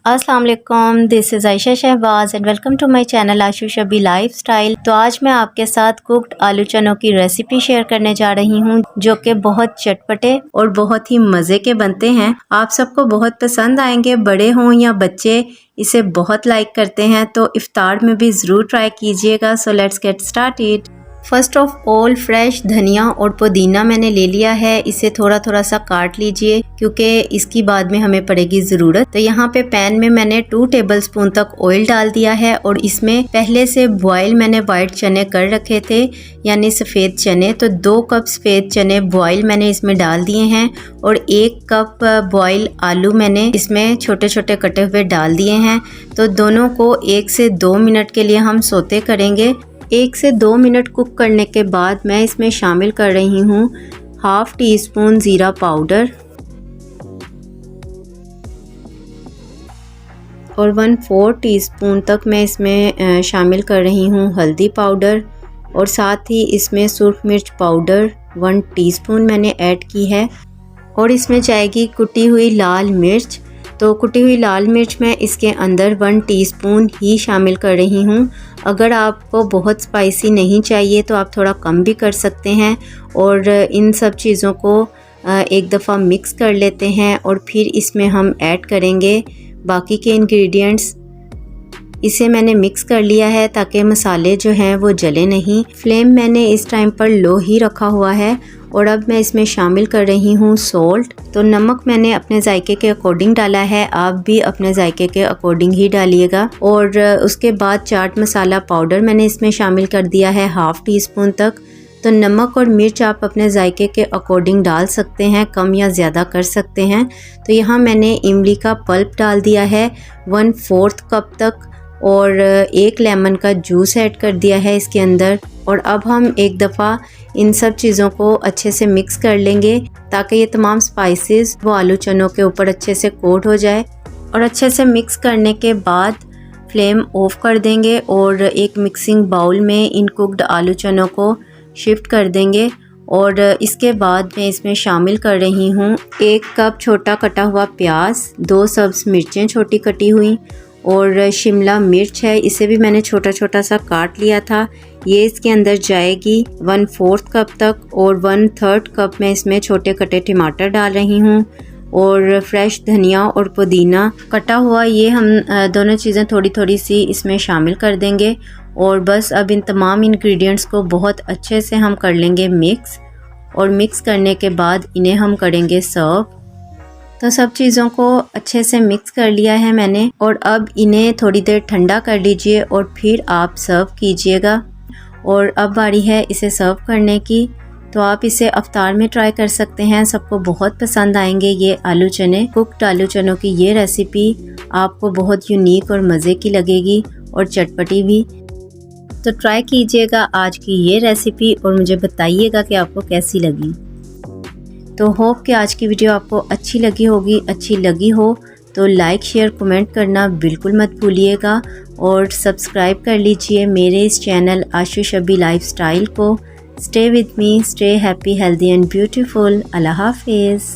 अस्सलाम वालेकुम, this is Ayesha Shahbaz and welcome to my channel Ashu Shabi lifestyle. तो आज मैं आपके साथ कुक्ड आलू चनों की रेसिपी शेयर करने जा रही हूँ जो कि बहुत चटपटे और बहुत ही मज़े के बनते हैं। आप सबको बहुत पसंद आएंगे, बड़े हों या बच्चे इसे बहुत लाइक करते हैं। तो इफ्तार में भी ज़रूर ट्राई कीजिएगा। So let's get started. First of all fresh धनिया और पुदीना मैंने ले लिया है। इसे थोड़ा थोड़ा सा काट लीजिए क्योंकि इसकी बाद में हमें पड़ेगी ज़रूरत। तो यहाँ पे पैन में मैंने 2 टेबलस्पून तक ऑयल डाल दिया है और इसमें पहले से बॉयल मैंने वाइट चने कर रखे थे, यानी सफ़ेद चने। तो 2 कप सफ़ेद चने बॉयल मैंने इसमें डाल दिए हैं और 1 कप बॉयल आलू मैंने इसमें छोटे छोटे कटे हुए डाल दिए हैं। तो दोनों को 1 से 2 मिनट के लिए हम सोते करेंगे। 1 से 2 मिनट कुक करने के बाद मैं इसमें शामिल कर रही हूँ हाफ़ टी स्पून ज़ीरा पाउडर और 1/4 टीस्पून तक मैं इसमें शामिल कर रही हूँ हल्दी पाउडर और साथ ही इसमें सुर्ख मिर्च पाउडर 1 टीस्पून मैंने ऐड की है। और इसमें जाएगी कुटी हुई लाल मिर्च। तो कुटी हुई लाल मिर्च मैं इसके अंदर 1 टीस्पून ही शामिल कर रही हूँ। अगर आपको बहुत स्पाइसी नहीं चाहिए तो आप थोड़ा कम भी कर सकते हैं। और इन सब चीज़ों को एक दफ़ा मिक्स कर लेते हैं और फिर इसमें हम ऐड करेंगे बाकी के इंग्रेडिएंट्स। इसे मैंने मिक्स कर लिया है ताकि मसाले जो हैं वो जले नहीं। फ्लेम मैंने इस टाइम पर लो ही रखा हुआ है। और अब मैं इसमें शामिल कर रही हूँ सॉल्ट। तो नमक मैंने अपने जायके के अकॉर्डिंग डाला है, आप भी अपने जायके के अकॉर्डिंग ही डालिएगा। और उसके बाद चाट मसाला पाउडर मैंने इसमें शामिल कर दिया है हाफ़ टीस्पून तक। तो नमक और मिर्च आप अपने जायके के अकॉर्डिंग डाल सकते हैं, कम या ज़्यादा कर सकते हैं। तो यहाँ मैंने इमली का पल्प डाल दिया है 1/4 कप तक और 1 लेमन का जूस ऐड कर दिया है इसके अंदर। और अब हम एक दफ़ा इन सब चीज़ों को अच्छे से मिक्स कर लेंगे ताकि ये तमाम स्पाइसेस वो आलू चनों के ऊपर अच्छे से कोट हो जाए। और अच्छे से मिक्स करने के बाद फ्लेम ऑफ कर देंगे और एक मिक्सिंग बाउल में इन कुक्ड आलू चनों को शिफ्ट कर देंगे। और इसके बाद मैं इसमें शामिल कर रही हूँ 1 कप छोटा कटा हुआ प्याज, 2 सब्ज़ मिर्चें छोटी कटी हुई और शिमला मिर्च है, इसे भी मैंने छोटा छोटा सा काट लिया था। ये इसके अंदर जाएगी 1/4 कप तक। और 1/3 कप मैं इसमें छोटे कटे टमाटर डाल रही हूँ और फ्रेश धनिया और पुदीना कटा हुआ, ये हम दोनों चीज़ें थोड़ी थोड़ी सी इसमें शामिल कर देंगे। और बस अब इन तमाम इंग्रेडिएंट्स को बहुत अच्छे से हम कर लेंगे मिक्स। और मिक्स करने के बाद इन्हें हम करेंगे सर्व। तो सब चीज़ों को अच्छे से मिक्स कर लिया है मैंने और अब इन्हें थोड़ी देर ठंडा कर लीजिए और फिर आप सर्व कीजिएगा। और अब बारी है इसे सर्व करने की। तो आप इसे अफ्तार में ट्राई कर सकते हैं, सबको बहुत पसंद आएंगे ये आलू चने। कुक्ड आलू चनों की ये रेसिपी आपको बहुत यूनिक और मज़े की लगेगी और चटपटी भी। तो ट्राई कीजिएगा आज की ये रेसिपी और मुझे बताइएगा कि आपको कैसी लगी। तो होप कि आज की वीडियो आपको अच्छी लगी होगी। अच्छी लगी हो तो लाइक शेयर कमेंट करना बिल्कुल मत भूलिएगा और सब्सक्राइब कर लीजिए मेरे इस चैनल आशू शबी लाइफस्टाइल को। Stay with me, stay happy, healthy and beautiful. अल्लाह हाफिज़।